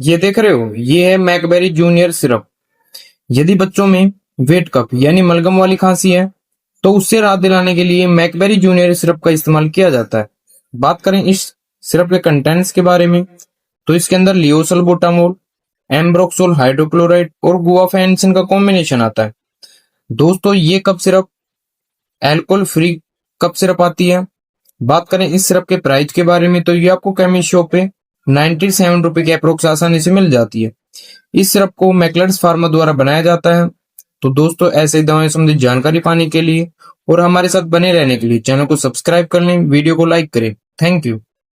ये देख रहे हो, ये है मैकबेरी जूनियर सिरप। यदि बच्चों में वेट कफ यानी मलगम वाली खांसी है तो उससे राहत दिलाने के लिए मैकबेरी जूनियर सिरप का इस्तेमाल किया जाता है। बात करें इस सिरप के कंटेंट्स के बारे में तो इसके अंदर लियोसल्बुटामोल, एम्ब्रोक्सोल हाइड्रोक्लोराइड और गुआफेंसिन का कॉम्बिनेशन आता है। दोस्तों, ये cough syrup alcohol free cough syrup आती है। बात करें इस सिरप के प्राइस के बारे में तो ये आपको केमिस्ट शॉप पे 97 रुपए के अप्रोक्स आसानी से मिल जाती है। इस सिरप को मैकलर्स फार्मा द्वारा बनाया जाता है। तो दोस्तों, ऐसे ही दवाएं संबंधी जानकारी पाने के लिए और हमारे साथ बने रहने के लिए चैनल को सब्सक्राइब कर लें, वीडियो को लाइक करें। Thank you.